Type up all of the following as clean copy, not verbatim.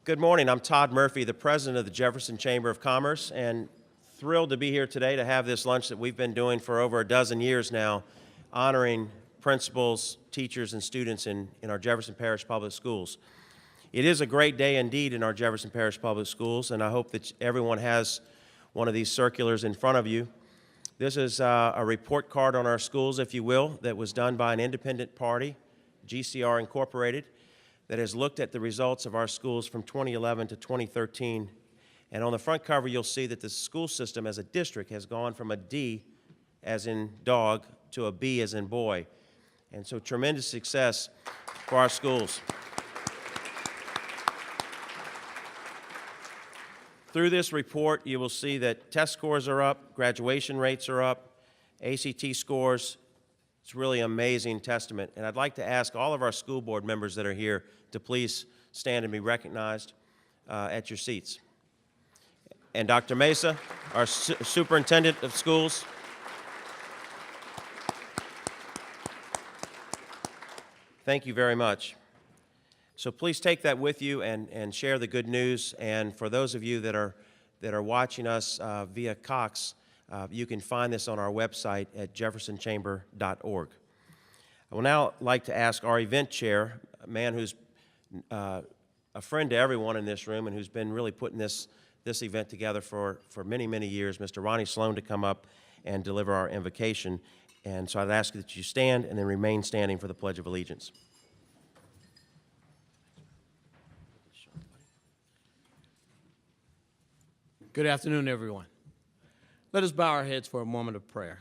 Good morning. I'm Todd Murphy, the president of the Jefferson Chamber of Commerce, and thrilled to be here today to have this lunch that we've been doing for over a dozen years now, honoring principals, teachers, and students in our Jefferson Parish Public Schools. It is a great day indeed in our Jefferson Parish Public Schools, and I hope that everyone has one of these circulars in front of you. This is a report card on our schools, if you will, that was done by an independent party, GCR Incorporated, that has looked at the results of our schools from 2011 to 2013. And on the front cover, you'll see that the school system as a district has gone from a D, as in dog, to a B, as in boy. And so tremendous success for our schools. Through this report, you will see that test scores are up, graduation rates are up, ACT scores. It's really an amazing testament. And I'd like to ask all of our school board members that are here to please stand and be recognized at your seats. And Dr. Mesa, our superintendent of schools. Thank you very much. So please take that with you and share the good news. And for those of you that are watching us via Cox, you can find this on our website at jeffersonchamber.org. I will now like to ask our event chair, a man who's a friend to everyone in this room and who's been really putting this event together for many, many years, Mr. Ronnie Sloan, to come up and deliver our invocation. And so I'd ask that you stand and then remain standing for the Pledge of Allegiance. Good afternoon, everyone. Let us bow our heads for a moment of prayer.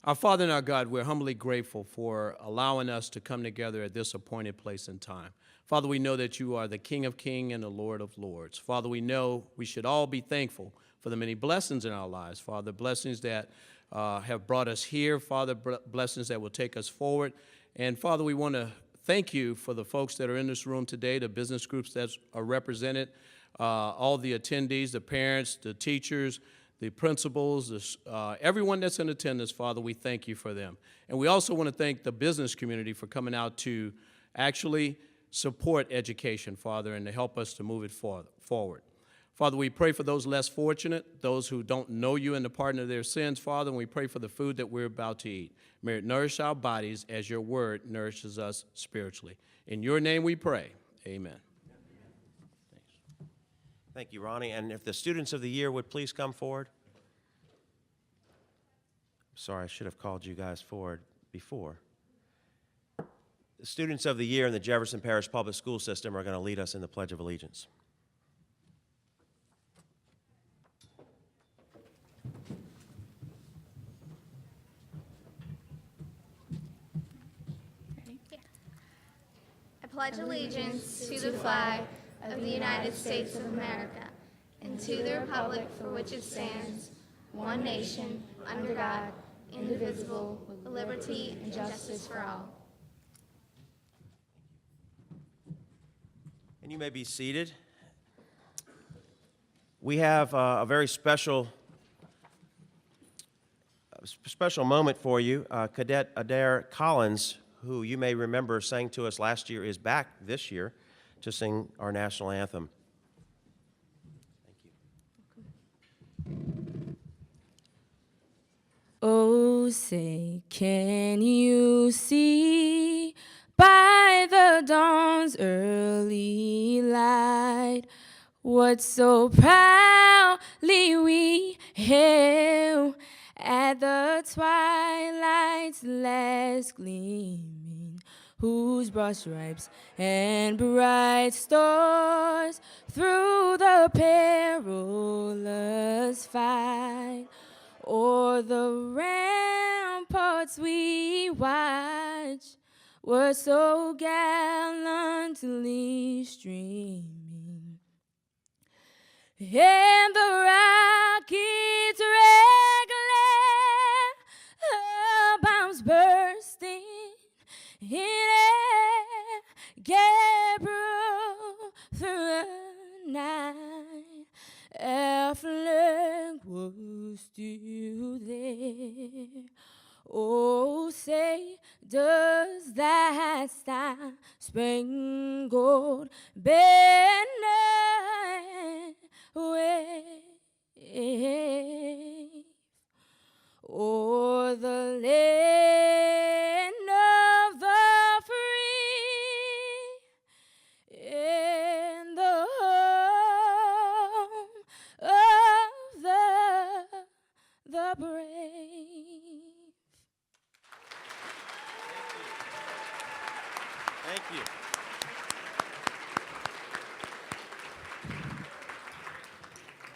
Our Father and our God, we're humbly grateful for allowing us to come together at this appointed place and time. Father, we know that you are the King of kings and the Lord of lords. Father, we know we should all be thankful for the many blessings in our lives. Father, blessings that have brought us here. Father, blessings that will take us forward. And Father, we want to thank you for the folks that are in this room today, the business groups that are represented, all the attendees, the parents, the teachers, the principals, everyone that's in attendance. Father, we thank you for them. And we also want to thank the business community for coming out to actually support education, Father, and to help us to move it forward. Father, we pray for those less fortunate, those who don't know you and the pardon of their sins, Father, and we pray for the food that we're about to eat. May it nourish our bodies as your word nourishes us spiritually. In your name we pray. Amen. Thank you, Ronnie. And if the students of the year would please come forward. Sorry, I should have called you guys forward before. The students of the year in the Jefferson Parish Public School System are going to lead us in the Pledge of Allegiance. I pledge allegiance to the flag of the United States of America and to the republic for which it stands, one nation, under God, indivisible, with liberty and justice for all. And you may be seated. We have a very special moment for you. Cadet Adair Collins, who you may remember sang to us last year, is back this year to sing our national anthem. Thank you. Oh, say, can you see by the dawn's early light what so proudly we hailed at the twilight's last gleaming, whose broad stripes and bright stars through the perilous fight o'er the ramparts we watch were so gallantly streaming, and the rocket's red glare, bombs bursting in air, Gabriel through the night, our flag was still there. Oh, say, does that star-spangled banner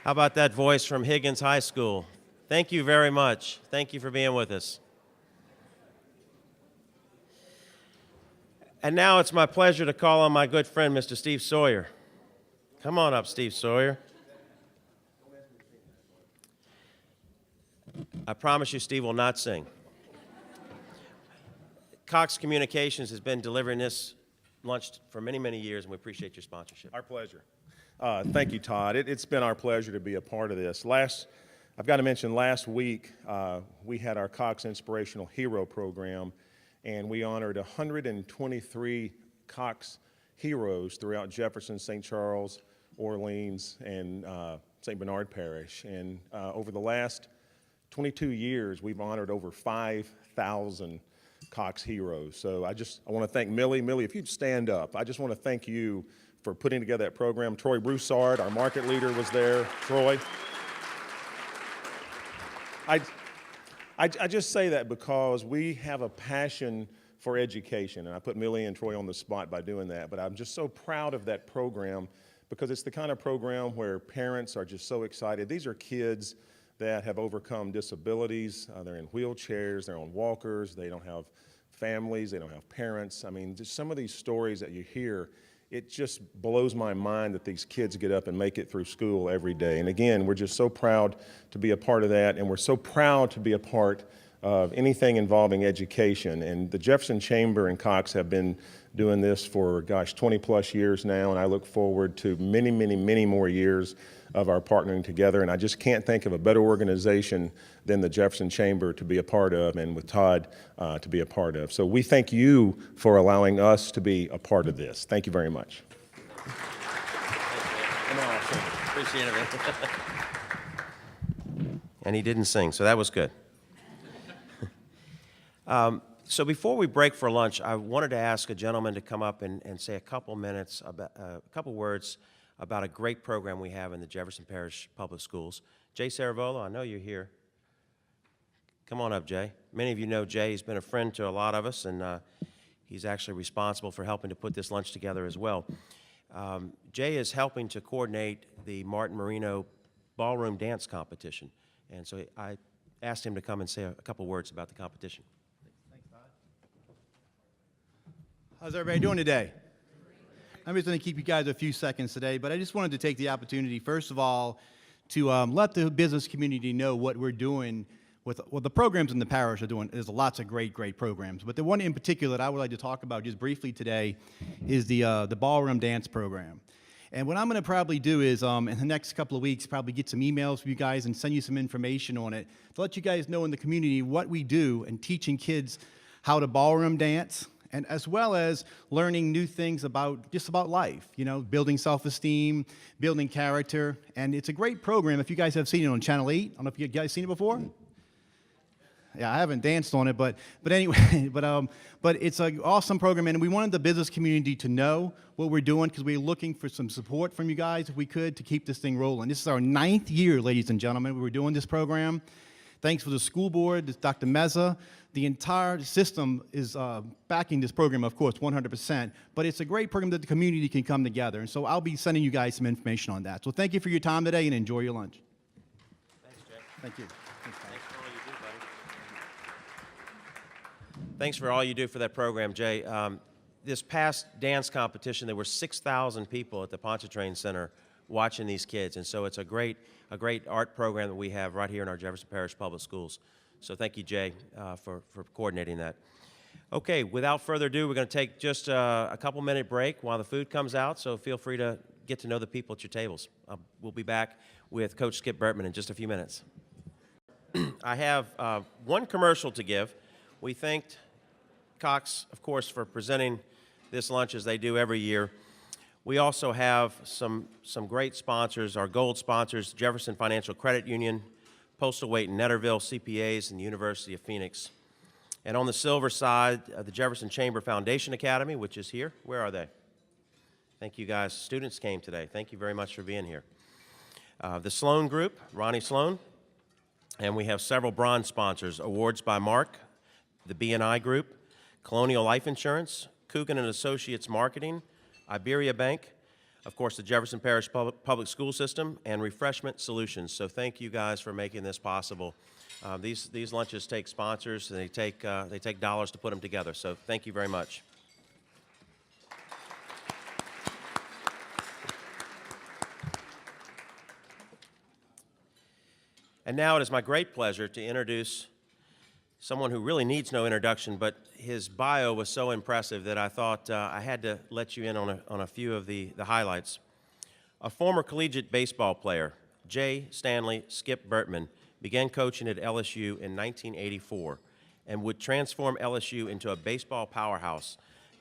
How about that voice from Higgins High School? Thank you very much. Thank you for being with us. And now it's my pleasure to call on my good friend, Mr. Steve Sawyer. Come on up, Steve Sawyer. I promise you, Steve will not sing. Cox Communications has been delivering this lunch for many, many years, and we appreciate your sponsorship. Our pleasure. Thank you, Todd. It's been our pleasure to be a part of this. I've got to mention, last week we had our Cox Inspirational Hero Program, and we honored 123 Cox heroes throughout Jefferson, St. Charles, Orleans, and St. Bernard Parish. And over the last 22 years, we've honored over 5,000 Cox heroes. So I want to thank Millie. Millie, if you'd stand up, I just want to thank you for putting together that program. Troy Broussard, our market leader, was there. Troy. I just say that because we have a passion for education, and I put Millie and Troy on the spot by doing that, but I'm just so proud of that program because it's the kind of program where parents are just so excited. These are kids that have overcome disabilities. They're in wheelchairs, they're on walkers, they don't have families, they don't have parents. I mean, just some of these stories that you hear, it just blows my mind that these kids get up and make it through school every day. And again, we're just so proud to be a part of that, and we're so proud to be a part of anything involving education. And the Jefferson Chamber and Cox have been doing this for, 20 plus years now, and I look forward to many, many, many more years of our partnering together. And I just can't think of a better organization than the Jefferson Chamber to be a part of, and with Todd to be a part of. So we thank you for allowing us to be a part of this. Thank you very much. Appreciate it. And he didn't sing, so that was good. So before we break for lunch, I wanted to ask a gentleman to come up and say a couple minutes, about, a couple words about a great program we have in the Jefferson Parish Public Schools. Jay Saravolo, I know you're here. Come on up, Jay. Many of you know Jay. He's been a friend to a lot of us, and he's actually responsible for helping to put this lunch together as well. Jay is helping to coordinate the Martin Marino Ballroom Dance Competition, and so I asked him to come and say a couple words about the competition. How's everybody doing today? I'm just going to keep you guys a few seconds today, but I just wanted to take the opportunity, first of all, to let the business community know what we're doing with what the programs in the parish are doing. There's lots of great, great programs, but the one in particular that I would like to talk about just briefly today is the ballroom dance program. And what I'm going to probably do is, in the next couple of weeks, probably get some emails from you guys and send you some information on it to let you guys know in the community what we do and teaching kids how to ballroom dance, and as well as learning new things about just about life, you know, building self-esteem, building character. And it's a great program. If you guys have seen it on Channel 8, I don't know if you guys seen it before. Yeah, I haven't danced on it, but anyway, but it's an awesome program, and we wanted the business community to know what we're doing because we're looking for some support from you guys, if we could, to keep this thing rolling. This is our 9th year, ladies and gentlemen, we were doing this program. Thanks for the school board, Dr. Meza. The entire system is backing this program, of course, 100%, but it's a great program that the community can come together, and so I'll be sending you guys some information on that. So thank you for your time today, and enjoy your lunch. Thanks, Jay. Thank you. Thanks for all you do, buddy. Thanks for all you do for that program, Jay. This past dance competition, there were 6,000 people at the Pontchartrain Center watching these kids, and so it's a great art program that we have right here in our Jefferson Parish Public Schools. So thank you, Jay, for coordinating that. Okay, without further ado, we're going to take just a couple-minute break while the food comes out, so feel free to get to know the people at your tables. We'll be back with Coach Skip Bertman in just a few minutes. I have one commercial to give. We thanked Cox, of course, for presenting this lunch as they do every year. We also have some great sponsors, our gold sponsors, Jefferson Financial Credit Union, Postal Wait and Netterville CPAs, and the University of Phoenix. And on the silver side, the Jefferson Chamber Foundation Academy, which is here. Where are they? Thank you guys. Students came today. Thank you very much for being here. The Sloan Group, Ronnie Sloan. And we have several bronze sponsors, Awards by Mark, the BNI Group, Colonial Life Insurance, Coogan and Associates Marketing, Iberia Bank, of course, the Jefferson Parish Public School System, and Refreshment Solutions. So thank you guys for making this possible. These lunches take sponsors, and they take dollars to put them together. So thank you very much. And now it is my great pleasure to introduce someone who really needs no introduction, but his bio was so impressive that I thought I had to let you in on a few of the highlights. A former collegiate baseball player, J. Stanley Skip Bertman, began coaching at LSU in 1984 and would transform LSU into a baseball powerhouse,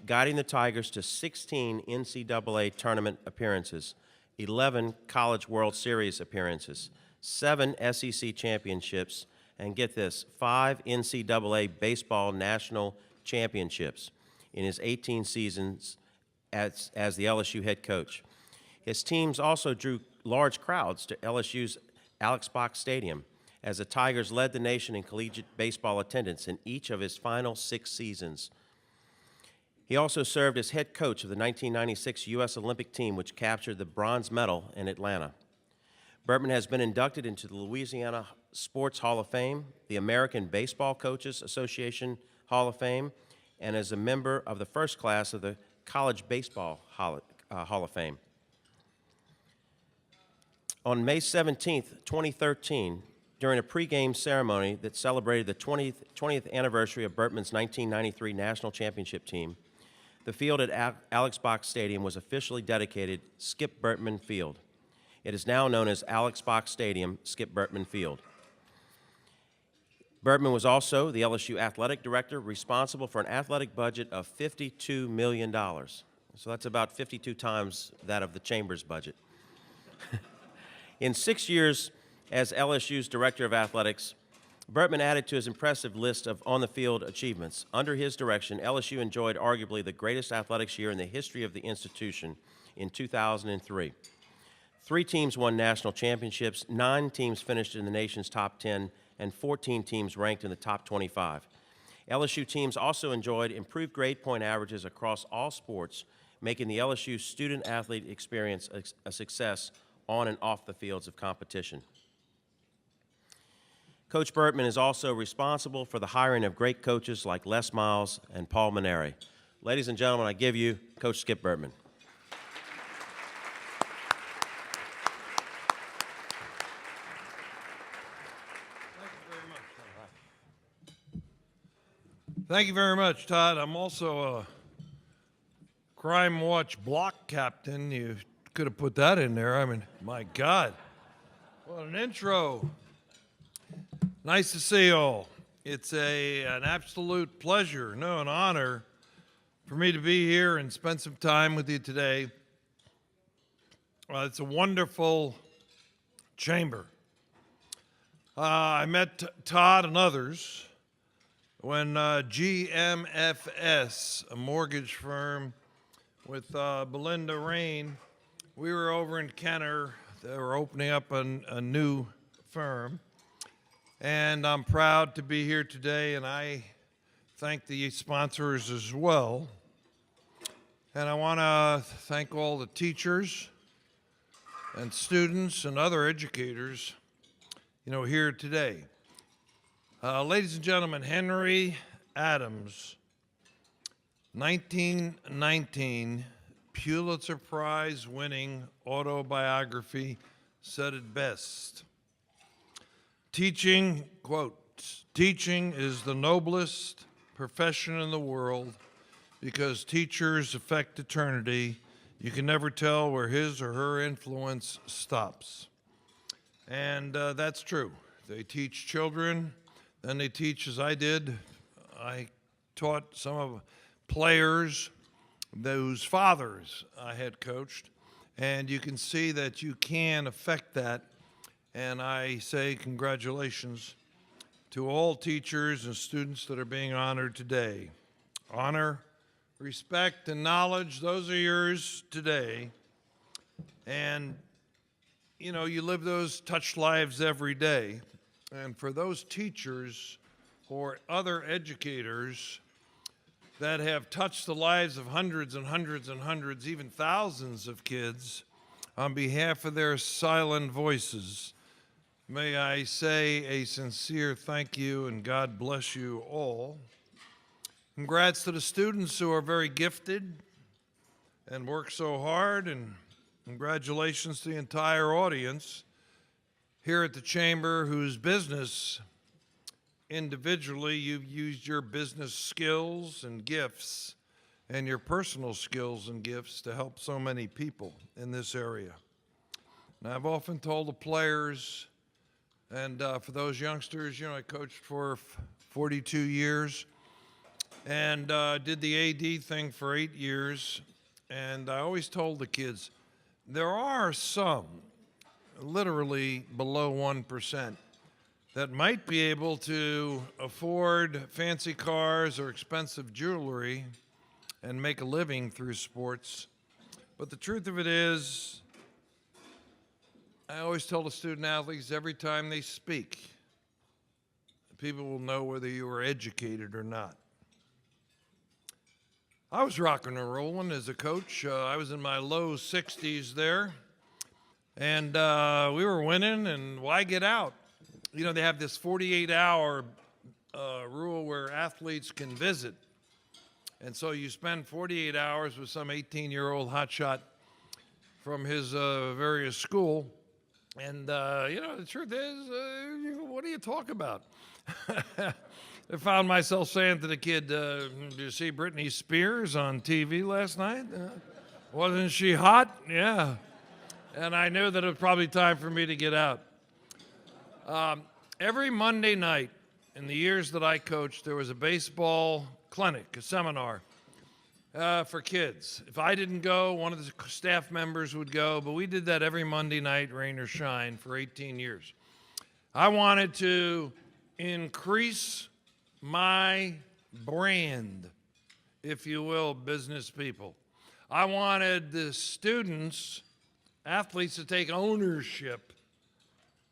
guiding the Tigers to 16 NCAA tournament appearances, 11 College World Series appearances, 7 SEC championships, and get this, 5 NCAA baseball national championships in his 18 seasons as the LSU head coach. His teams also drew large crowds to LSU's Alex Box Stadium as the Tigers led the nation in collegiate baseball attendance in each of his final 6 seasons. He also served as head coach of the 1996 U.S. Olympic team, which captured the bronze medal in Atlanta. Bertman has been inducted into the Louisiana Sports Hall of Fame, the American Baseball Coaches Association Hall of Fame, and is a member of the first class of the College Baseball Hall of Fame. On May 17, 2013, during a pregame ceremony that celebrated the 20th anniversary of Bertman's 1993 national championship team, the field at Alex Box Stadium was officially dedicated Skip Bertman Field. It is now known as Alex Box Stadium, Skip Bertman Field. Bertman was also the LSU athletic director, responsible for an athletic budget of $52 million. So that's about 52 times that of the Chamber's budget. In 6 years as LSU's director of athletics, Bertman added to his impressive list of on-the-field achievements. Under his direction, LSU enjoyed arguably the greatest athletics year in the history of the institution in 2003. 3 teams won national championships, 9 teams finished in the nation's top 10, and 14 teams ranked in the top 25. LSU teams also enjoyed improved grade point averages across all sports, making the LSU student-athlete experience a success on and off the fields of competition. Coach Bertman is also responsible for the hiring of great coaches like Les Miles and Paul Maneri. Ladies and gentlemen, I give you Coach Skip Bertman. Thank you very much, Todd. I'm also a Crime Watch block captain. You could have put that in there. I mean, my God. What an intro. Nice to see you all. It's an absolute pleasure, no, an honor for me to be here and spend some time with you today. It's a wonderful chamber. I met Todd and others when GMFS, a mortgage firm with Belinda Rain, we were over in Kenner. They were opening up a new firm. And I'm proud to be here today, and I thank the sponsors as well. And I want to thank all the teachers and students and other educators, here today. Ladies and gentlemen, Henry Adams, 1919 Pulitzer Prize winning autobiography, said it best. Teaching, quote, teaching is the noblest profession in the world because teachers affect eternity. You can never tell where his or her influence stops. And that's true. They teach children, then they teach as I did. I taught some of players whose fathers I had coached, and you can see that you can affect that. And I say congratulations to all teachers and students that are being honored today. Honor, respect, and knowledge, those are yours today. And, you live those touch lives every day. And for those teachers or other educators that have touched the lives of hundreds and hundreds and hundreds, even thousands of kids, on behalf of their silent voices, may I say a sincere thank you and God bless you all. Congrats to the students who are very gifted and work so hard, and congratulations to the entire audience here at the Chamber whose business individually you've used your business skills and gifts and your personal skills and gifts to help so many people in this area. And I've often told the players, and for those youngsters, I coached for 42 years and did the AD thing for 8 years. And I always told the kids, there are some, literally below 1%, that might be able to afford fancy cars or expensive jewelry and make a living through sports. But the truth of it is, I always tell the student athletes every time they speak, people will know whether you were educated or not. I was rocking and rolling as a coach. I was in my low 60s there, and we were winning, and why get out? They have this 48-hour rule where athletes can visit. And so you spend 48 hours with some 18-year-old hotshot from his various school. And, the truth is, what do you talk about? I found myself saying to the kid, did you see Britney Spears on TV last night? Wasn't she hot? Yeah. And I knew that it was probably time for me to get out. Every Monday night in the years that I coached, there was a baseball clinic, a seminar for kids. If I didn't go, one of the staff members would go, but we did that every Monday night, rain or shine, for 18 years. I wanted to increase my brand, if you will, business people. I wanted the students, athletes, to take ownership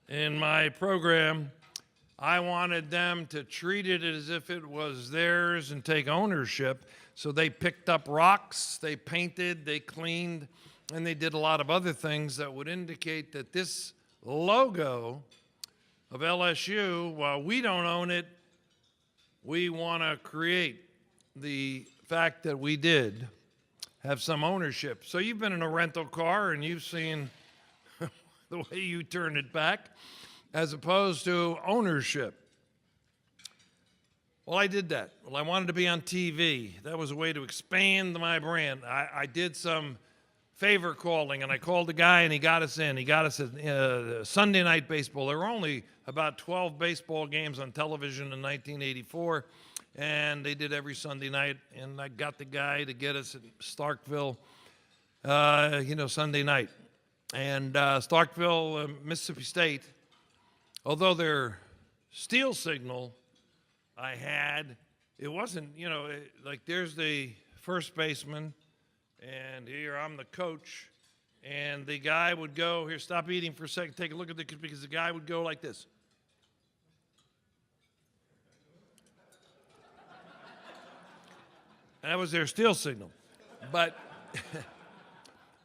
in my program. I wanted them to treat it as if it was theirs and take ownership. So they picked up rocks, they painted, they cleaned, and they did a lot of other things that would indicate that this logo of LSU, while we don't own it, we want to create the fact that we did have some ownership. So you've been in a rental car and you've seen the way you turn it back, as opposed to ownership. Well, I did that. Well, I wanted to be on TV. That was a way to expand my brand. I did some favor calling, and I called the guy, and he got us in. He got us at Sunday Night Baseball. There were only about 12 baseball games on television in 1984, and they did every Sunday night, and I got the guy to get us at Starkville, Sunday night. And Starkville, Mississippi State, although their steal signal I had, it wasn't, like there's the first baseman, and here I'm the coach, and the guy would go, here, stop eating for a second, take a look at because the guy would go like this. And that was their steal signal. But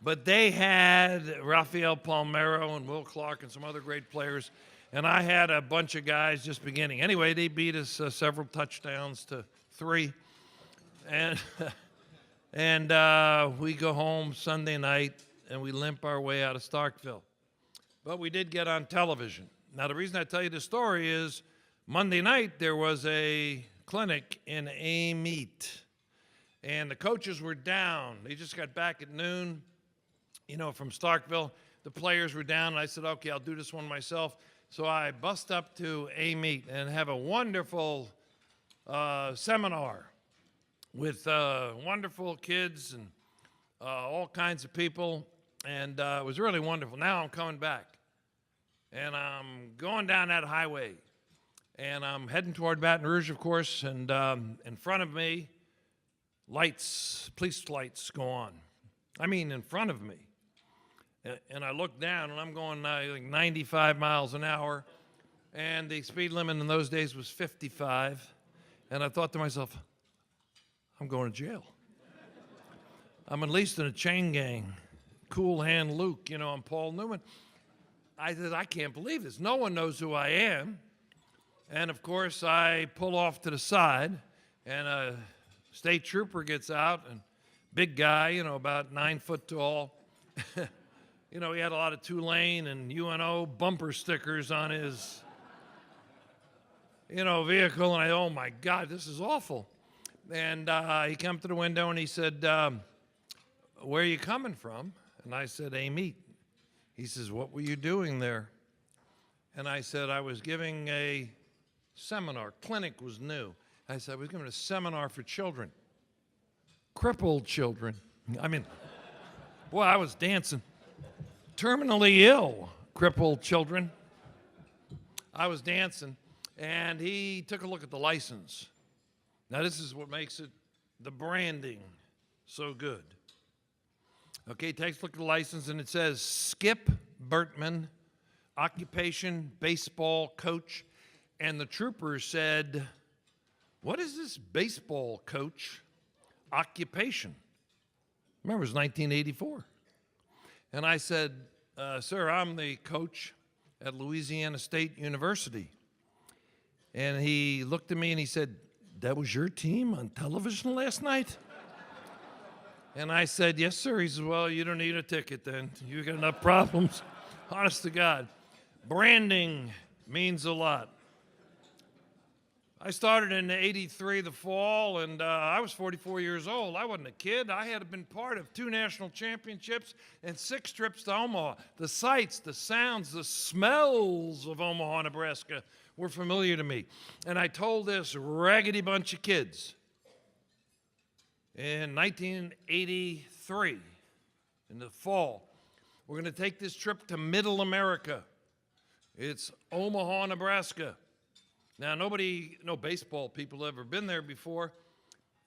But they had Rafael Palmeiro and Will Clark and some other great players, and I had a bunch of guys just beginning. Anyway, they beat us several touchdowns to 3, and we go home Sunday night, and we limp our way out of Starkville. But we did get on television. Now, the reason I tell you this story is Monday night there was a clinic in Amite, and the coaches were down. They just got back at noon, from Starkville. The players were down, and I said, okay, I'll do this one myself. So I bust up to Amite and have a wonderful seminar with wonderful kids and all kinds of people, and it was really wonderful. Now I'm coming back, and I'm going down that highway, and I'm heading toward Baton Rouge, of course, and in front of me, police lights go on. I mean, in front of me. And I look down, and I'm going like 95 miles an hour, and the speed limit in those days was 55. And I thought to myself, I'm going to jail. I'm enlisted in a chain gang. Cool Hand Luke, you know, I'm Paul Newman. I said, I can't believe this. No one knows who I am. And of course, I pull off to the side, and a state trooper gets out, and big guy, you know, about 9 foot tall. You know, he had a lot of Tulane and UNO bumper stickers on his, you know, vehicle. And oh my God, this is awful. And he came to the window and he said, where are you coming from? And I said, Amite. He says, what were you doing there? And I said, I was giving a seminar. Clinic was new. I said, I was giving a seminar for children. Crippled children. I mean, boy, I was dancing. Terminally ill, crippled children. I was dancing, and he took a look at the license. Now, this is what makes it, the branding, so good. Okay, he takes a look at the license, and it says, Skip Bertman, occupation, baseball coach. And the trooper said, what is this baseball coach occupation? Remember, it was 1984. And I said, sir, I'm the coach at Louisiana State University. And he looked at me and he said, that was your team on television last night? And I said, yes, sir. He said, well, you don't need a ticket then. You got enough problems. Honest to God. Branding means a lot. I started in '83, the fall, and I was 44 years old. I wasn't a kid. I had been part of 2 national championships and 6 trips to Omaha. The sights, the sounds, the smells of Omaha, Nebraska were familiar to me. And I told this raggedy bunch of kids in 1983, in the fall, we're going to take this trip to Middle America. It's Omaha, Nebraska. Now, no baseball people have ever been there before.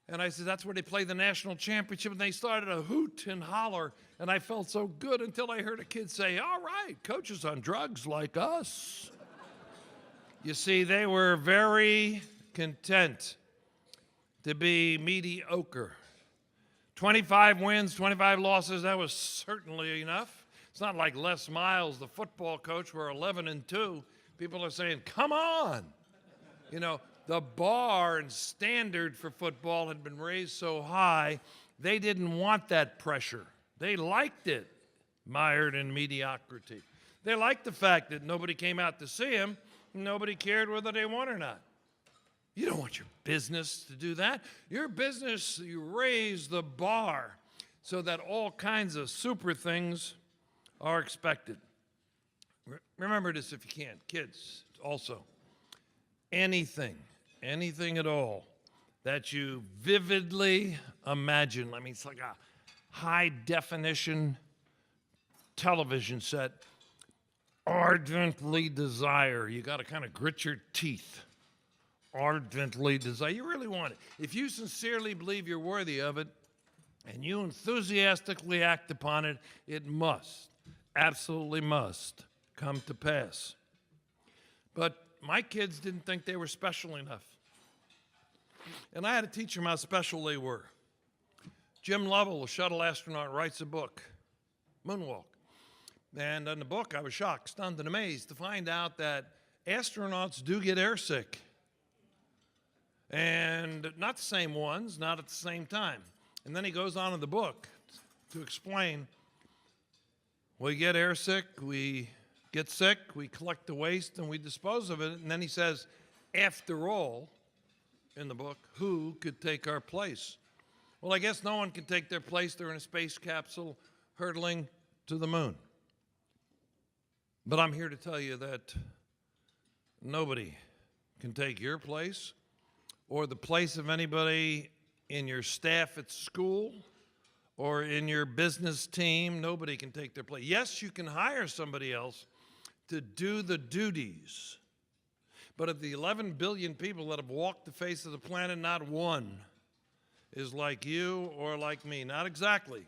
And I said, that's where they play the national championship. And they started a hoot and holler. And I felt so good until I heard a kid say, all right, coaches on drugs like us. You see, they were very content to be mediocre. 25 wins, 25 losses, that was certainly enough. It's not like Les Miles, the football coach, were 11-2. People are saying, come on. You know, the bar and standard for football had been raised so high, they didn't want that pressure. They liked it, mired in mediocrity. They liked the fact that nobody came out to see them, nobody cared whether they won or not. You don't want your business to do that. Your business, you raise the bar so that all kinds of super things are expected. Remember this if you can, kids also. Anything at all that you vividly imagine. I mean, it's like a high definition television set. Ardently desire. You got to kind of grit your teeth. Ardently desire. You really want it. If you sincerely believe you're worthy of it and you enthusiastically act upon it, it must, absolutely must come to pass. But my kids didn't think they were special enough. And I had to teach them how special they were. Jim Lovell, a shuttle astronaut, writes a book, Moonwalk. And in the book, I was shocked, stunned, and amazed to find out that astronauts do get airsick. And not the same ones, not at the same time. And then he goes on in the book to explain, we get airsick, we get sick, we collect the waste, and we dispose of it. And then he says, after all, in the book, who could take our place? Well, I guess no one can take their place. They're in a space capsule hurtling to the moon. But I'm here to tell you that nobody can take your place or the place of anybody in your staff at school or in your business team. Nobody can take their place. Yes, you can hire somebody else to do the duties. But of the 11 billion people that have walked the face of the planet, not one is like you or like me. Not exactly.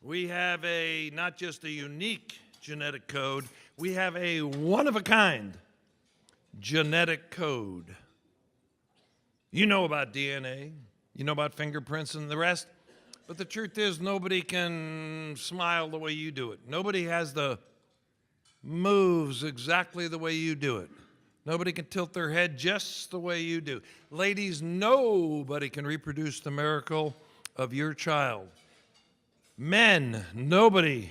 We have not just a unique genetic code, we have a one-of-a-kind genetic code. You know about DNA. You know about fingerprints and the rest? But the truth is, nobody can smile the way you do it. Nobody has the moves exactly the way you do it. Nobody can tilt their head just the way you do. Ladies, nobody can reproduce the miracle of your child. Men, nobody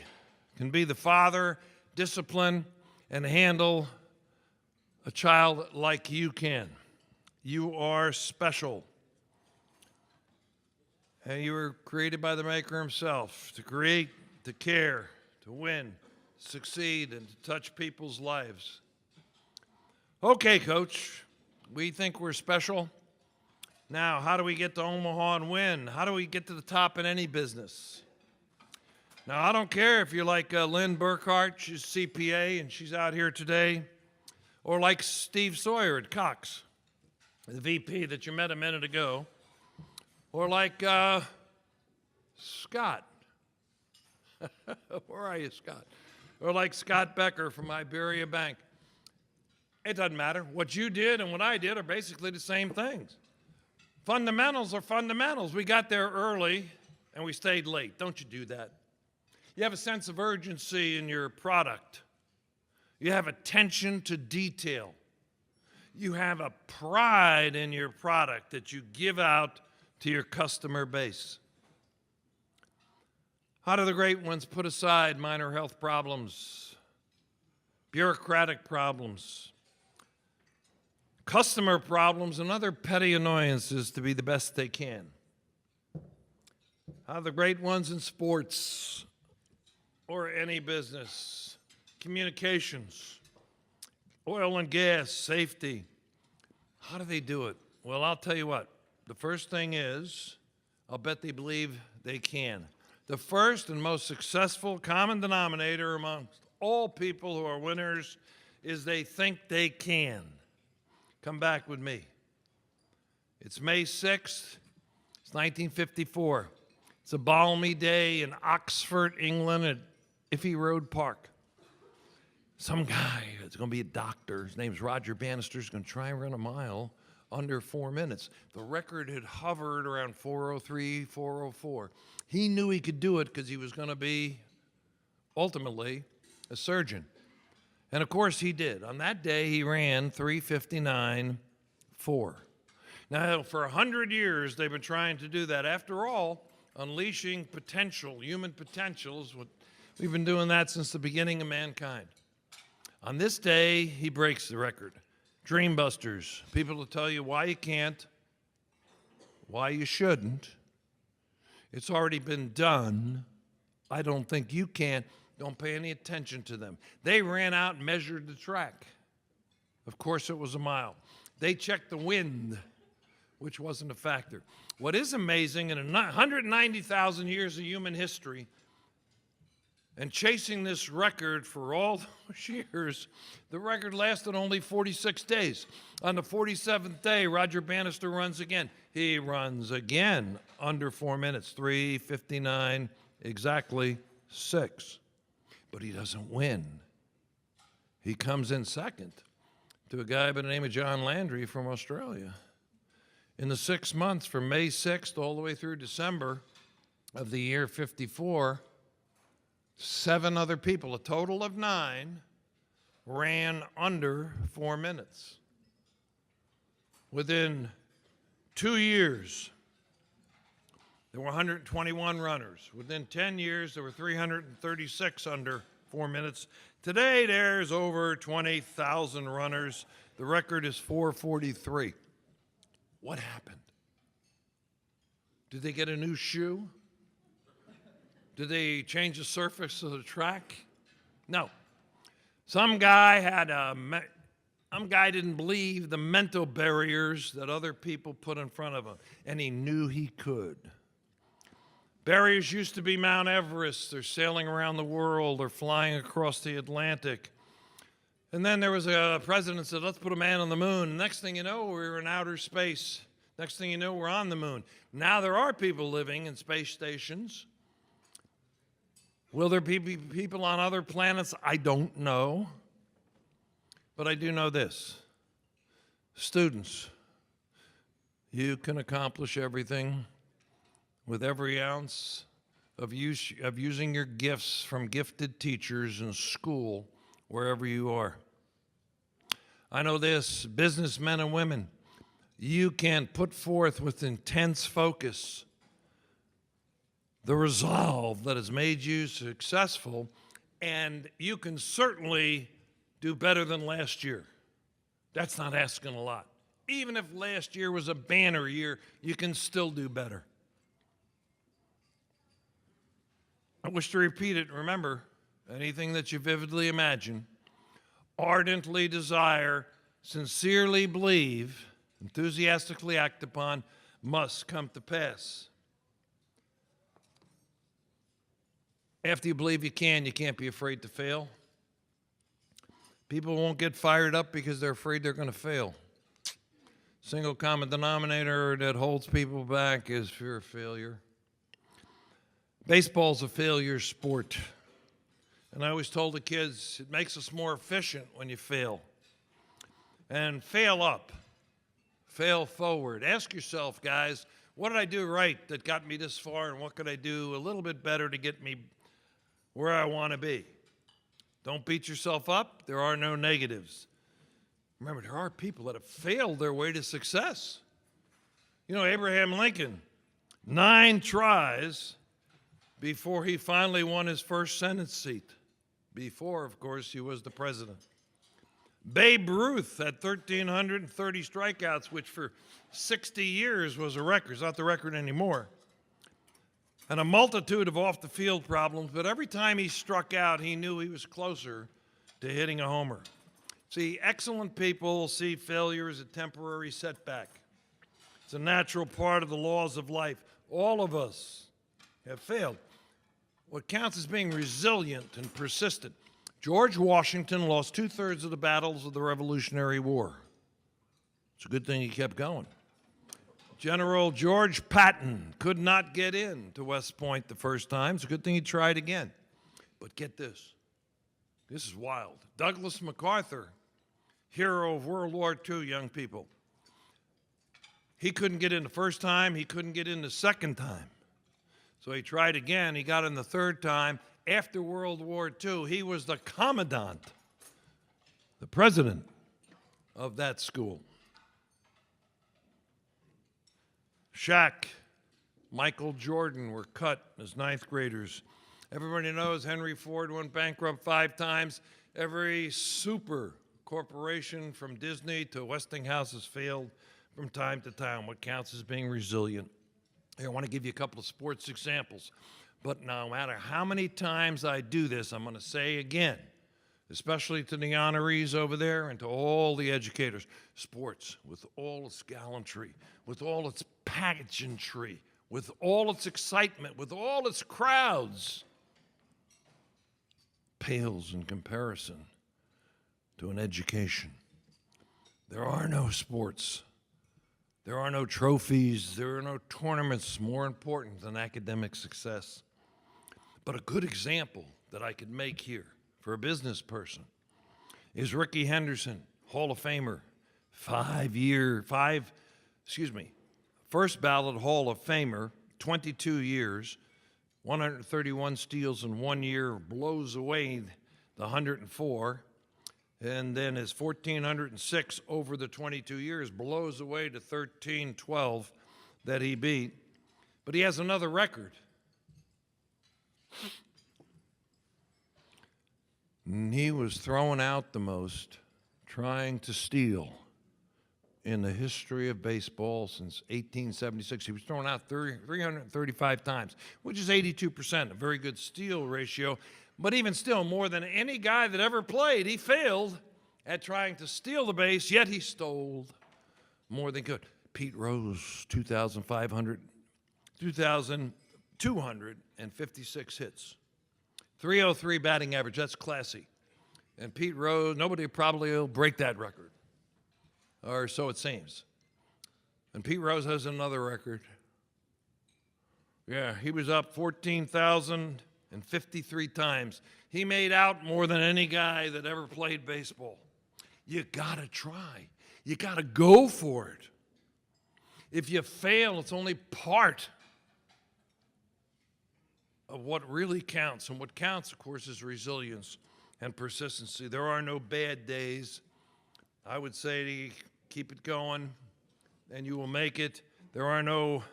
can be the father, discipline, and handle a child like you can. You are special. And you were created by the Maker himself to create, to care, to win, succeed, and to touch people's lives. Okay, Coach, we think we're special. Now, how do we get to Omaha and win? How do we get to the top in any business? Now, I don't care if you're like Lynn Burkhart, she's CPA, and she's out here today, or like Steve Sawyer at Cox, the VP that you met a minute ago, or like Scott. Where are you, Scott? Or like Scott Becker from Iberia Bank. It doesn't matter. What you did and what I did are basically the same things. Fundamentals are fundamentals. We got there early and we stayed late. Don't you do that. You have a sense of urgency in your product. You have attention to detail. You have a pride in your product that you give out to your customer base. How do the great ones put aside minor health problems, bureaucratic problems, customer problems, and other petty annoyances to be the best they can? How do the great ones in sports or any business, communications, oil and gas, safety, how do they do it? Well, I'll tell you what. The first thing is, I'll bet they believe they can. The first and most successful common denominator amongst all people who are winners is they think they can. Come back with me. It's May 6th, it's 1954. It's a balmy day in Oxford, England at Iffy Road Park. Some guy that's going to be a doctor, his name's Roger Bannister, is going to try and run a mile under 4 minutes. The record had hovered around 4:03, 4:04. He knew he could do it because he was going to be, ultimately, a surgeon. And of course he did. On that day, he ran 3:59.4. Now, for 100 years, they've been trying to do that. After all, unleashing potential, human potential, is what we've been doing that since the beginning of mankind. On this day, he breaks the record. Dreambusters, people will tell you why you can't, why you shouldn't. It's already been done. I don't think you can. Don't pay any attention to them. They ran out and measured the track. Of course, it was a mile. They checked the wind, which wasn't a factor. What is amazing, in 190,000 years of human history, and chasing this record for all those years, the record lasted only 46 days. On the 47th day, Roger Bannister runs again. He runs again under 4 minutes, 3:59, exactly 6. But he doesn't win. He comes in second to a guy by the name of John Landry from Australia. In the 6 months from May 6th all the way through December of the year 54, 7 other people, a total of 9, ran under 4 minutes. Within 2 years, there were 121 runners. Within 10 years, there were 336 under 4 minutes. Today, there's over 20,000 runners. The record is 4:43. What happened? Did they get a new shoe? Did they change the surface of the track? No. Some guy didn't believe the mental barriers that other people put in front of him, and he knew he could. Barriers used to be Mount Everest, or sailing around the world, or flying across the Atlantic. And then there was a president said, let's put a man on the moon. Next thing you know, we're in outer space. Next thing you know, we're on the moon. Now there are people living in space stations. Will there be people on other planets? I don't know. But I do know this. Students, You can accomplish everything with every ounce of using your gifts from gifted teachers in school, wherever you are. I know this, businessmen and women, you can put forth with intense focus the resolve that has made you successful, and you can certainly do better than last year. That's not asking a lot. Even if last year was a banner year, you can still do better. I wish to repeat it. Remember, anything that you vividly imagine, ardently desire, sincerely believe, enthusiastically act upon, must come to pass. After you believe you can't be afraid to fail. People won't get fired up because they're afraid they're going to fail. Single common denominator that holds people back is fear of failure. Baseball's a failure sport. And I always told the kids, it makes us more efficient when you fail. And fail up, fail forward. Ask yourself, guys, what did I do right that got me this far, and what could I do a little bit better to get me where I want to be? Don't beat yourself up. There are no negatives. Remember, there are people that have failed their way to success. You know, Abraham Lincoln, 9 tries before he finally won his first Senate seat. Before, of course, he was the president. Babe Ruth had 1,330 strikeouts, which for 60 years was a record. It's not the record anymore. And a multitude of off-the-field problems, but every time he struck out, he knew he was closer to hitting a homer. See, excellent people see failure as a temporary setback. It's a natural part of the laws of life. All of us have failed. What counts as being resilient and persistent. George Washington lost 2/3 of the battles of the Revolutionary War. It's a good thing he kept going. General George Patton could not get in to West Point the first time. It's a good thing he tried again. But get this. This is wild. Douglas MacArthur, hero of World War II, young people. He couldn't get in the first time. He couldn't get in the second time. So he tried again. He got in the third time. After World War II, he was the commandant, the president of that school. Shaq, Michael Jordan were cut as 9th graders. Everybody knows Henry Ford went bankrupt 5 times. Every super corporation from Disney to Westinghouse has failed from time to time. What counts as being resilient. Here, I want to give you a couple of sports examples. But no matter how many times I do this, I'm going to say again, especially to the honorees over there and to all the educators, sports, with all its gallantry, with all its pageantry, with all its excitement, with all its crowds, pales in comparison to an education. There are no sports. There are no trophies. There are no tournaments more important than academic success. But a good example that I could make here for a business person is Ricky Henderson, Hall of Famer, first ballot Hall of Famer, 22 years, 131 steals in 1 year, blows away the 104, and then his 1,406 over the 22 years blows away to 1,312 that he beat. But he has another record. And he was thrown out the most trying to steal in the history of baseball since 1876. He was thrown out 335 times, which is 82%, a very good steal ratio. But even still, more than any guy that ever played, he failed at trying to steal the base, yet he stole more than good. Pete Rose, 2,256 hits. 303 batting average, that's classy. And Pete Rose, nobody probably will break that record, or so it seems. And Pete Rose has another record. Yeah, he was up 14,053 times. He made out more than any guy that ever played baseball. You gotta try. You gotta go for it. If you fail, it's only part of what really counts. And what counts, of course, is resilience and persistency. There are no bad days. I would say to you, keep it going, and you will make it. There are no,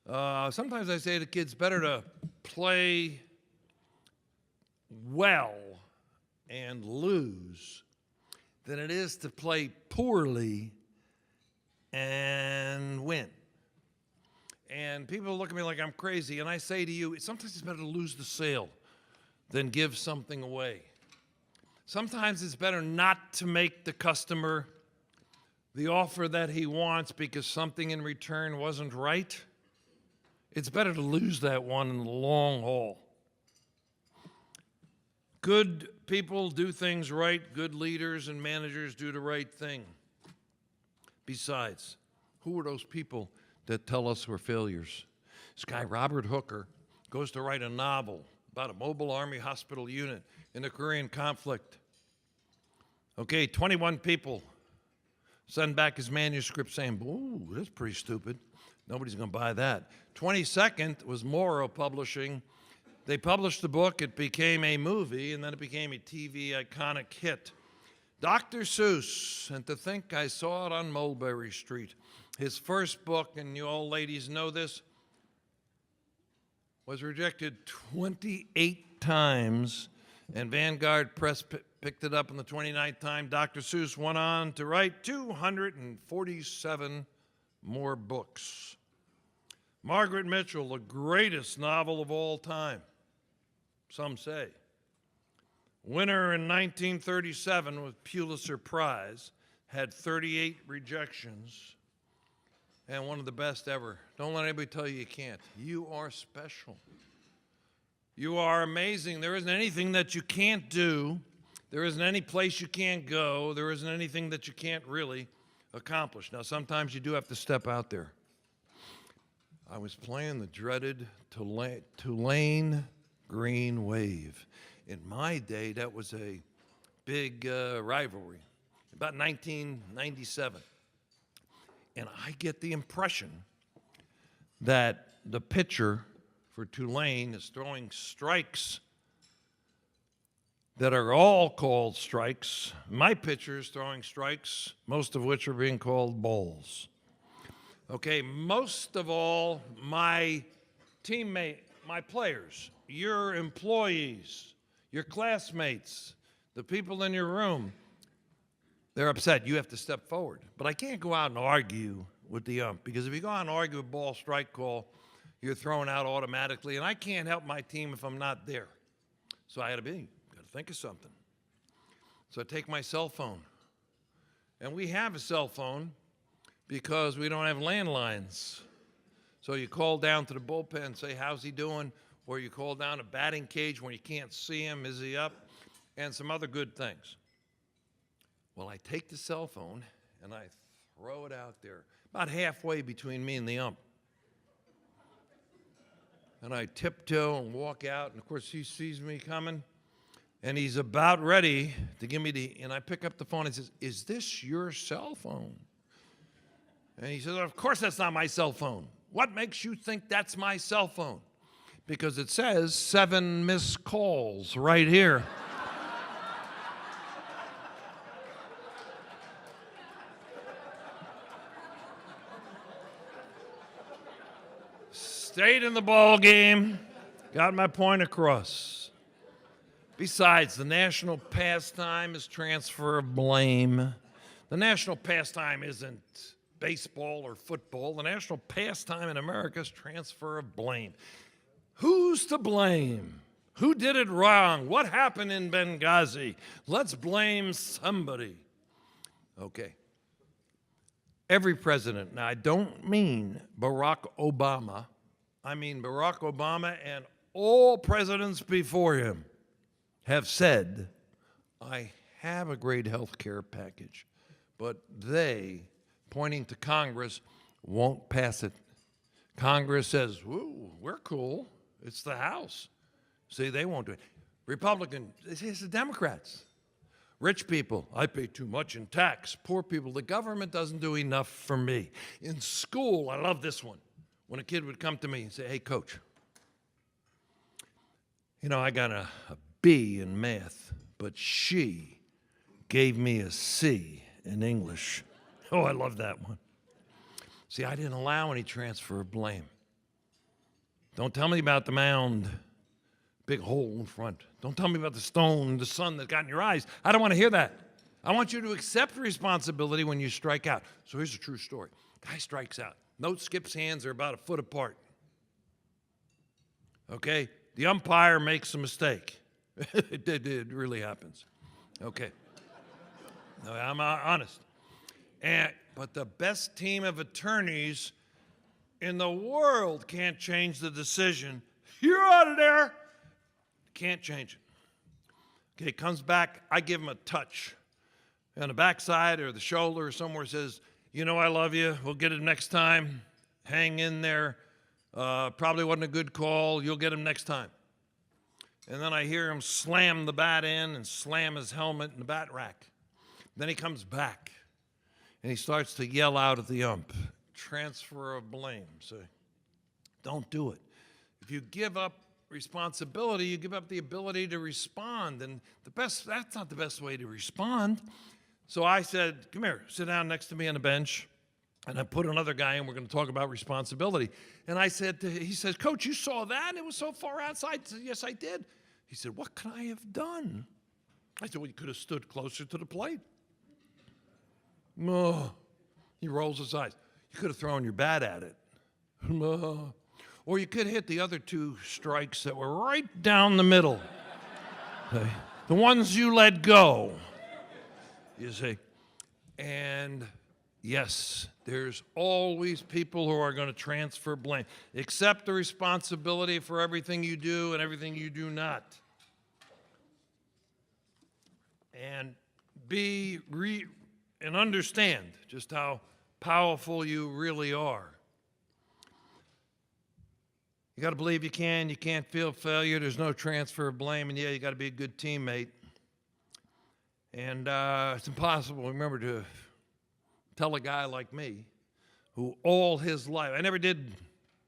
sometimes I say to kids, better to play well and lose than it is to play poorly and win. And people look at me like I'm crazy, and I say to you, sometimes it's better to lose the sale than give something away. Sometimes it's better not to make the customer the offer that he wants because something in return wasn't right. It's better to lose that one in the long haul. Good people do things right. Good leaders and managers do the right thing. Besides, who are those people that tell us we're failures? This guy, Robert Hooker, goes to write a novel about a mobile army hospital unit in the Korean conflict. Okay, 21 people send back his manuscript saying, ooh, that's pretty stupid. Nobody's going to buy that. 22nd was Morrow Publishing. They published the book, it became a movie, and then it became a TV iconic hit. Dr. Seuss, and to think I saw it on Mulberry Street. His first book, and you all ladies know this, was rejected 28 times, and Vanguard Press picked it up in the 29th time. Dr. Seuss went on to write 247 more books. Margaret Mitchell, the greatest novel of all time, some say. Winner in 1937 with Pulitzer Prize, had 38 rejections, and one of the best ever. Don't let anybody tell you you can't. You are special. You are amazing. There isn't anything that you can't do. There isn't any place you can't go. There isn't anything that you can't really accomplish. Now, sometimes you do have to step out there. I was playing the dreaded Tulane Green Wave. In my day, that was a big rivalry, about 1997. And I get the impression that the pitcher for Tulane is throwing strikes that are all called strikes. My pitcher is throwing strikes, most of which are being called balls. Okay, most of all, my teammate, my players, your employees, your classmates, the people in your room, they're upset. You have to step forward. But I can't go out and argue with the ump, because if you go out and argue a ball strike call, you're thrown out automatically, and I can't help my team if I'm not there. So I got to think of something. So I take my cell phone, and we have a cell phone because we don't have landlines. So you call down to the bullpen and say, how's he doing? Or you call down a batting cage when you can't see him, is he up? And some other good things. Well, I take the cell phone and I throw it out there, about halfway between me and the ump. And I tiptoe and walk out, and of course he sees me coming, and he's about ready to give me and I pick up the phone and says, is this your cell phone? And he says, of course that's not my cell phone. What makes you think that's my cell phone? Because it says 7 missed calls right here. Stayed in the ball game, got my point across. Besides, the national pastime is transfer of blame. The national pastime isn't baseball or football. The national pastime in America is transfer of blame. Who's to blame? Who did it wrong? What happened in Benghazi? Let's blame somebody. Okay. Every president, now I don't mean Barack Obama, I mean Barack Obama and all presidents before him have said, I have a great health care package, but they, pointing to Congress, won't pass it. Congress says, woo, we're cool. It's the House. See, they won't do it. It's the Democrats. Rich people, I pay too much in tax. Poor people, the government doesn't do enough for me. In school, I love this one. When a kid would come to me and say, hey, coach, you know, I got a B in math, but she gave me a C in English. Oh, I love that one. See, I didn't allow any transfer of blame. Don't tell me about the mound, big hole in front. Don't tell me about the stone, the sun that got in your eyes. I don't want to hear that. I want you to accept responsibility when you strike out. So here's a true story. Guy strikes out. Note skips hands are about a foot apart. Okay? The umpire makes a mistake. It really happens. Okay. No, I'm honest. But the best team of attorneys in the world can't change the decision. You're out of there. Can't change it. Okay, comes back. I give him a touch on the backside or the shoulder or somewhere. Says, you know, I love you. We'll get him next time. Hang in there. Probably wasn't a good call. You'll get him next time. And then I hear him slam the bat in and slam his helmet in the bat rack. Then he comes back and he starts to yell out at the ump. Transfer of blame. So don't do it. If you give up responsibility, you give up the ability to respond. And that's not the best way to respond. So I said, come here, sit down next to me on the bench. And I put another guy in, we're going to talk about responsibility. And I said, he says, Coach, you saw that? It was so far outside. I said, yes, I did. He said, what could I have done? I said, well, you could have stood closer to the plate. Oh, he rolls his eyes. You could have thrown your bat at it. Oh. Or you could hit the other two strikes that were right down the middle. Okay. The ones you let go, you see. And yes, there's always people who are going to transfer blame. Accept the responsibility for everything you do and everything you do not. And and understand just how powerful you really are. You got to believe you can. You can't feel failure. There's no transfer of blame. And yeah, you got to be a good teammate. And it's impossible, remember, to tell a guy like me who all his life, I never did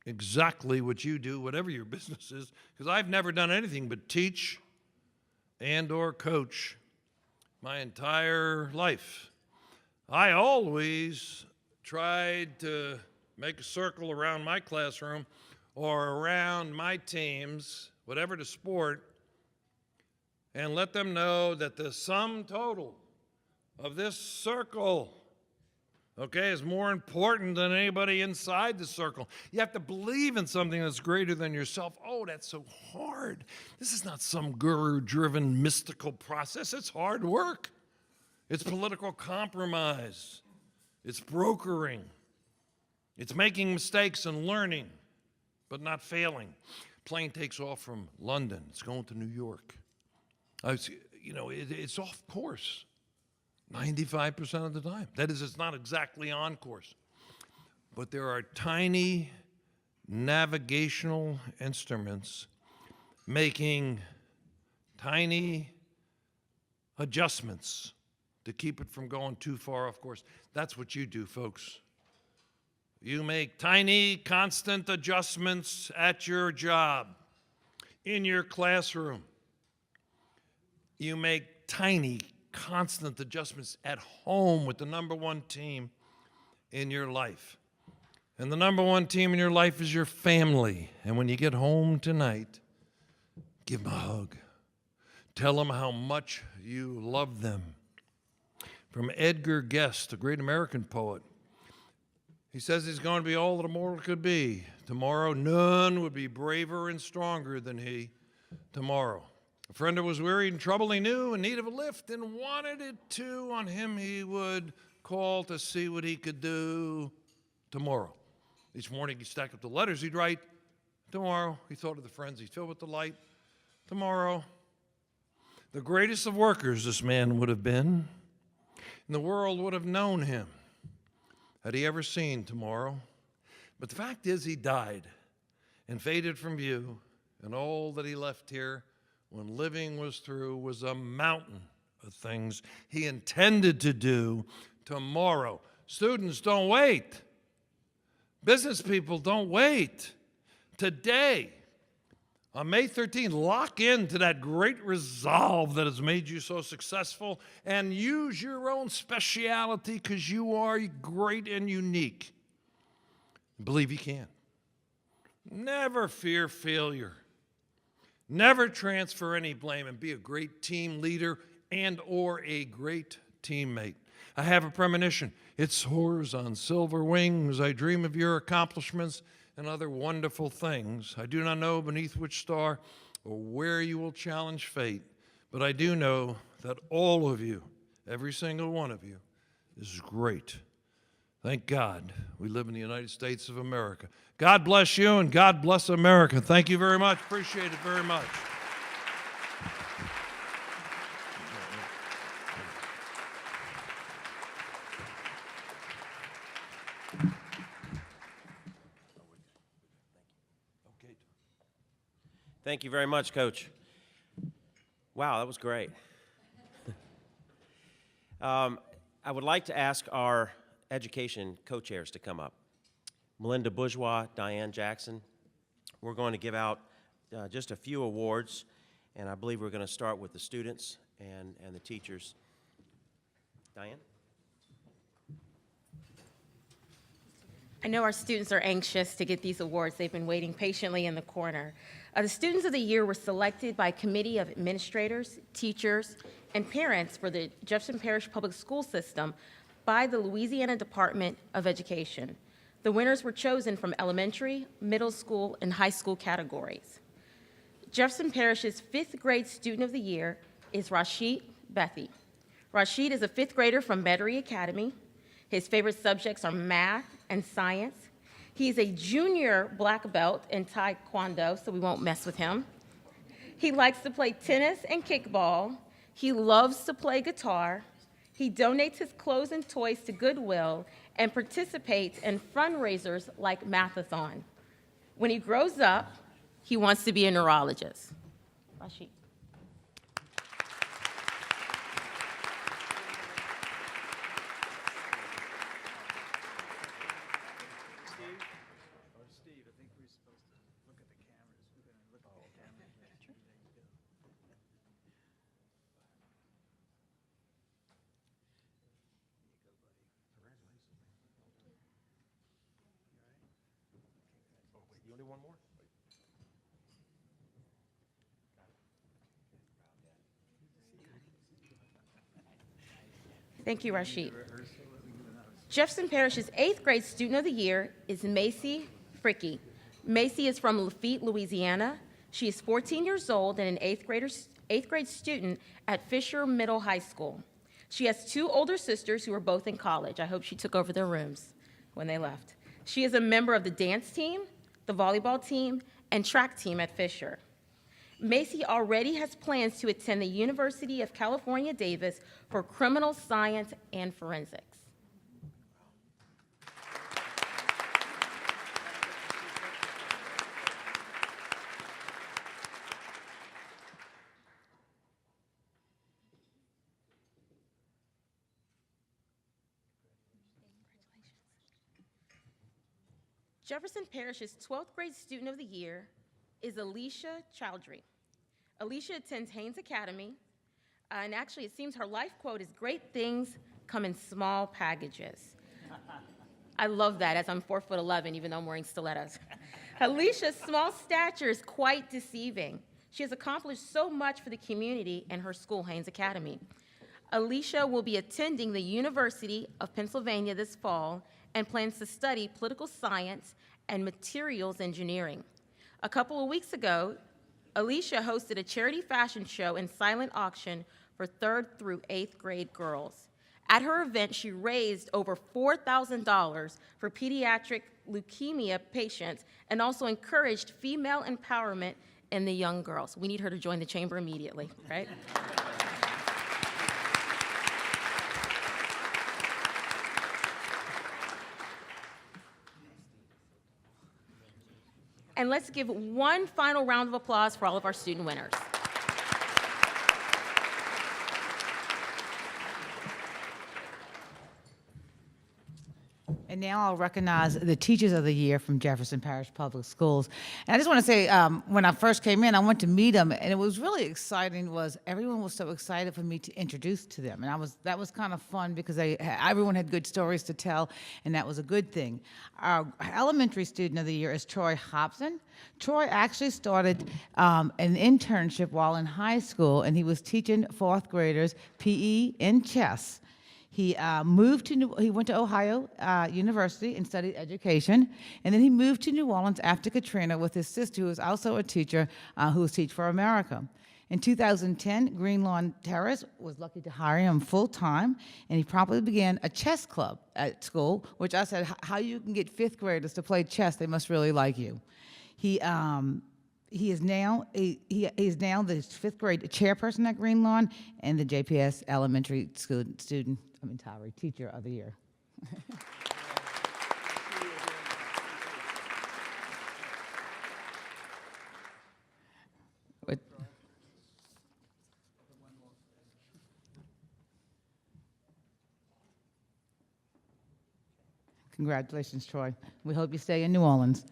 exactly what you do, whatever your business is, because I've never done anything but teach and or coach my entire life. I always tried to make a circle around my classroom or around my teams, whatever the sport, and let them know that the sum total of this circle, okay, is more important than anybody inside the circle. You have to believe in something that's greater than yourself. Oh, that's so hard. This is not some guru-driven mystical process. It's hard work. It's political compromise. It's brokering. It's making mistakes and learning, but not failing. Plane takes off from London. It's going to New York. It's off course 95% of the time. That is, it's not exactly on course. But there are tiny navigational instruments making tiny adjustments to keep it from going too far off course. That's what you do, folks. You make tiny, constant adjustments at your job, in your classroom. You make tiny, constant adjustments at home with the number one team in your life. And the number one team in your life is your family. And when you get home tonight, give them a hug. Tell them how much you love them. From Edgar Guest, a great American poet, he says he's going to be all that a mortal could be. Tomorrow, none would be braver and stronger than he. Tomorrow. A friend who was weary and troubled he knew, in need of a lift, and wanted it too. On him he would call to see what he could do tomorrow. Each morning he'd stack up the letters he'd write. Tomorrow, he thought of the friends he'd fill with delight. Tomorrow. The greatest of workers this man would have been, and the world would have known him had he ever seen tomorrow. But the fact is, he died and faded from view, and all that he left here when living was through was a mountain of things he intended to do tomorrow. Students, don't wait. Business people, don't wait. Today, on May 13th, lock into that great resolve that has made you so successful and use your own speciality because you are great and unique. Believe you can. Never fear failure. Never transfer any blame, and be a great team leader and or a great teammate. I have a premonition. It soars on silver wings. I dream of your accomplishments and other wonderful things. I do not know beneath which star or where you will challenge fate, but I do know that all of you, every single one of you, is great. Thank God we live in the United States of America. God bless you and God bless America. Thank you very much. Appreciate it very much. Thank you very much, Coach. Wow, that was great. I would like to ask our education co-chairs to come up. Melinda Bourgeois, Diane Jackson. We're going to give out just a few awards, and I believe we're going to start with the students and the teachers. Diane? I know our students are anxious to get these awards. They've been waiting patiently in the corner. The Students of the Year were selected by a committee of administrators, teachers, and parents for the Jefferson Parish Public School System by the Louisiana Department of Education. The winners were chosen from elementary, middle school, and high school categories. Jefferson Parish's 5th grade Student of the Year is Rashid Bethy. Rashid is a 5th grader from Metairie Academy. His favorite subjects are math and science. He's a junior black belt in Taekwondo, so we won't mess with him. He likes to play tennis and kickball. He loves to play guitar. He donates his clothes and toys to Goodwill and participates in fundraisers like Mathathon. When he grows up, he wants to be a neurologist. Rashid. You want to do one more? Thank you, Rashid. Jefferson Parish's 8th grade Student of the Year is Macy Fricky. Macy is from Lafitte, Louisiana. She is 14 years old and an 8th grade student at Fisher Middle High School. She has 2 older sisters who are both in college. I hope she took over their rooms when they left. She is a member of the dance team, the volleyball team, and track team at Fisher. Macy already has plans to attend the University of California, Davis for criminal science and forensics. Jefferson Parish's 12th grade Student of the Year is Alicia Chowdhury. Alicia attends Haynes Academy, and actually it seems her life quote is, "Great things come in small packages." I love that, as I'm 4'11", even though I'm wearing stilettos. Alicia's small stature is quite deceiving. She has accomplished so much for the community and her school, Haynes Academy. Alicia will be attending the University of Pennsylvania this fall and plans to study political science and materials engineering. A couple of weeks ago, Alicia hosted a charity fashion show and silent auction for 3rd through 8th grade girls. At her event, she raised over $4,000 for pediatric leukemia patients and also encouraged female empowerment in the young girls. We need her to join the chamber immediately, right? And let's give one final round of applause for all of our student winners. And now I'll recognize the Teachers of the Year from Jefferson Parish Public Schools. And I just want to say, when I first came in, I went to meet them, and it was really exciting. Was everyone was so excited for me to introduce to them, and that was kind of fun because everyone had good stories to tell, and that was a good thing. Our elementary student of the year is Troy Hobson. Troy actually started an internship while in high school, and he was teaching fourth graders PE and chess. He he went to Ohio University and studied education, and then he moved to New Orleans after Katrina with his sister, who was also a teacher, who was Teach for America. In 2010, Green Lawn Terrace was lucky to hire him full-time, and he promptly began a chess club at school, which I said, how you can get fifth graders to play chess, they must really like you. He is now the fifth grade chairperson at Green Lawn and the JPS Elementary School Teacher of the Year. But- Congratulations, Troy. We hope you stay in New Orleans.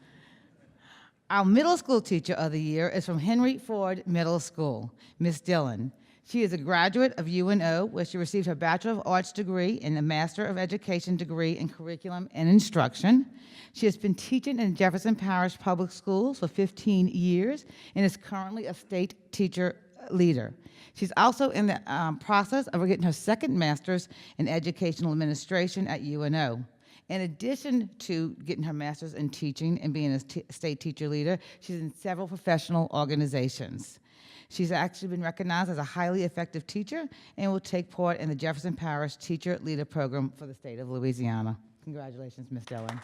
Our middle school teacher of the year is from Henry Ford Middle School, Miss Dillon. She is a graduate of UNO, where she received her Bachelor of Arts degree and a Master of Education degree in Curriculum and Instruction. She has been teaching in Jefferson Parish Public Schools for 15 years and is currently a state teacher leader. She's also in the process of getting her second Master's in Educational Administration at UNO. In addition to getting her master's in teaching and being a state teacher leader, she's in several professional organizations. She's actually been recognized as a highly effective teacher and will take part in the Jefferson Parish Teacher Leader Program for the state of Louisiana. Congratulations, Ms. Dillon.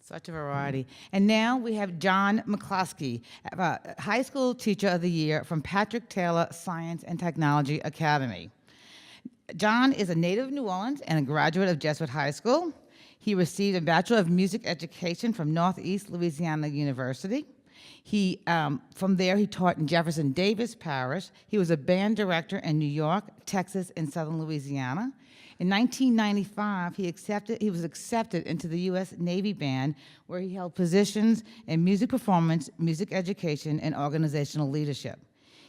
Such a variety. And now we have John McCloskey, High School Teacher of the Year from Patrick Taylor Science and Technology Academy. John is a native of New Orleans and a graduate of Jesuit High School. He received a Bachelor of Music Education from Northeast Louisiana University. From there, he taught in Jefferson Davis Parish. He was a band director in New York, Texas, and Southern Louisiana. In 1995, he was accepted into the U.S. Navy Band, where he held positions in music performance, music education, and organizational leadership.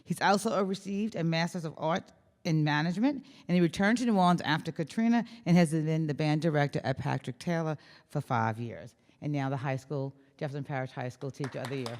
He's also received a Master's of Arts in Management, and he returned to New Orleans after Katrina and has been the band director at Patrick Taylor for 5 years. And now the Jefferson Parish High School Teacher of the Year.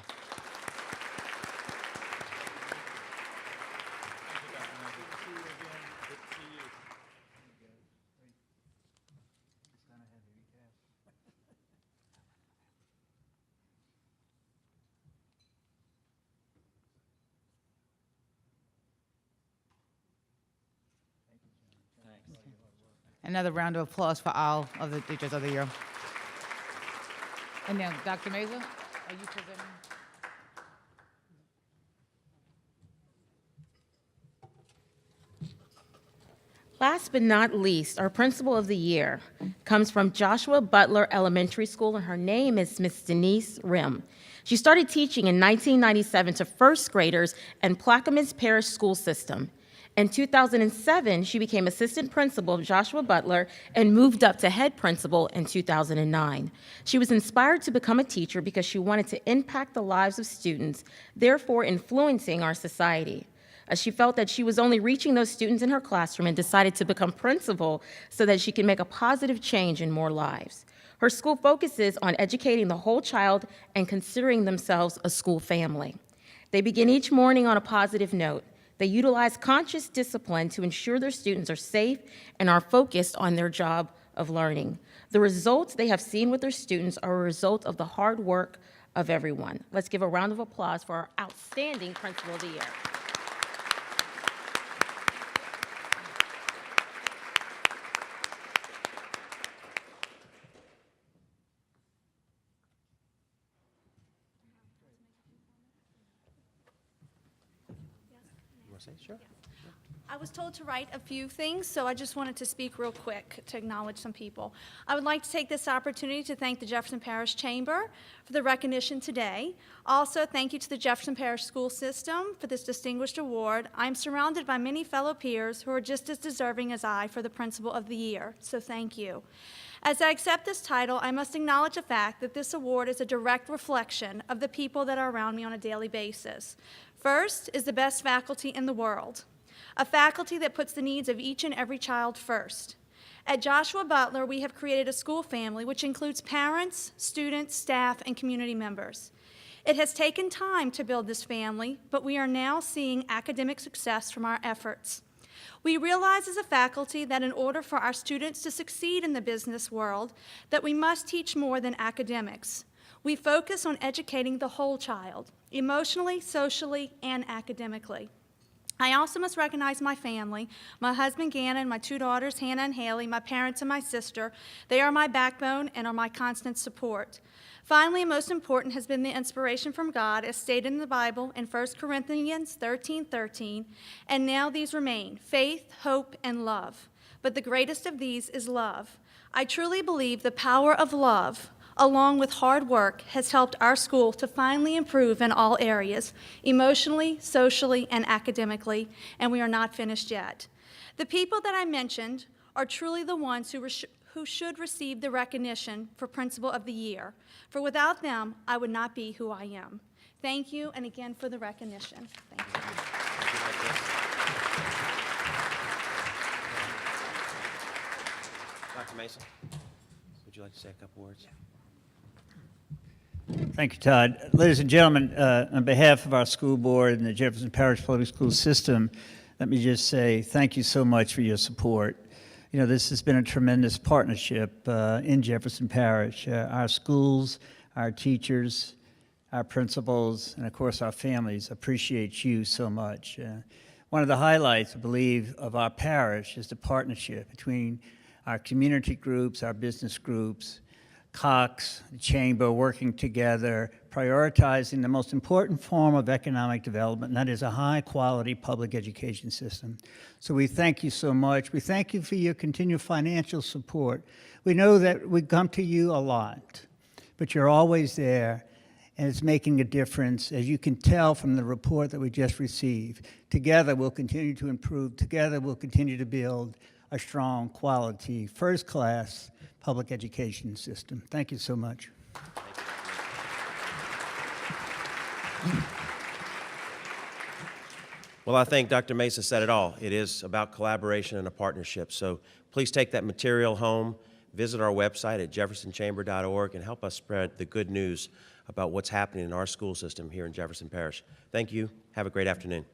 Another round of applause for all of the Teachers of the Year. And now, Dr. Meza, are you presenting? Last but not least, our Principal of the Year comes from Joshua Butler Elementary School, and her name is Miss Denise Rim. She started teaching in 1997 to first graders in Plaquemines Parish School System. In 2007, she became assistant principal of Joshua Butler and moved up to head principal in 2009. She was inspired to become a teacher because she wanted to impact the lives of students, therefore influencing our society. She felt that she was only reaching those students in her classroom and decided to become principal so that she could make a positive change in more lives. Her school focuses on educating the whole child and considering themselves a school family. They begin each morning on a positive note. They utilize conscious discipline to ensure their students are safe and are focused on their job of learning. The results they have seen with their students are a result of the hard work of everyone. Let's give a round of applause for our outstanding Principal of the Year. You want to say? Sure. I was told to write a few things, so I just wanted to speak real quick to acknowledge some people. I would like to take this opportunity to thank the Jefferson Parish Chamber for the recognition today. Also, thank you to the Jefferson Parish School System for this distinguished award. I'm surrounded by many fellow peers who are just as deserving as I for the Principal of the Year, so thank you. As I accept this title, I must acknowledge the fact that this award is a direct reflection of the people that are around me on a daily basis. First is the best faculty in the world, a faculty that puts the needs of each and every child first. At Joshua Butler, we have created a school family which includes parents, students, staff, and community members. It has taken time to build this family, but we are now seeing academic success from our efforts. We realize as a faculty that in order for our students to succeed in the business world, that we must teach more than academics. We focus on educating the whole child, emotionally, socially, and academically. I also must recognize my family, my husband Gannon, my two daughters Hannah and Haley, my parents and my sister. They are my backbone and are my constant support. Finally, and most important, has been the inspiration from God as stated in the Bible in 1 Corinthians 13:13, and now these remain, faith, hope, and love. But the greatest of these is love. I truly believe the power of love, along with hard work, has helped our school to finally improve in all areas, emotionally, socially, and academically, and we are not finished yet. The people that I mentioned are truly the ones who should receive the recognition for Principal of the Year, for without them, I would not be who I am. Thank you, and again for the recognition. Thank you. Dr. Mason, would you like to say a couple words? Thank you, Todd. Ladies and gentlemen, on behalf of our school board and the Jefferson Parish Public School System, let me just say thank you so much for your support. You know, this has been a tremendous partnership in Jefferson Parish. Our schools, our teachers, our principals, and of course our families appreciate you so much. One of the highlights, I believe, of our parish is the partnership between our community groups, our business groups, Cox, the Chamber, working together, prioritizing the most important form of economic development, and that is a high-quality public education system. So we thank you so much. We thank you for your continued financial support. We know that we come to you a lot, but you're always there, and it's making a difference, as you can tell from the report that we just received. Together, we'll continue to improve. Together, we'll continue to build a strong, quality, first-class public education system. Thank you so much. Well, I think Dr. Mesa said it all. It is about collaboration and a partnership. So please take that material home, visit our website at jeffersonchamber.org, and help us spread the good news about what's happening in our school system here in Jefferson Parish. Thank you. Have a great afternoon.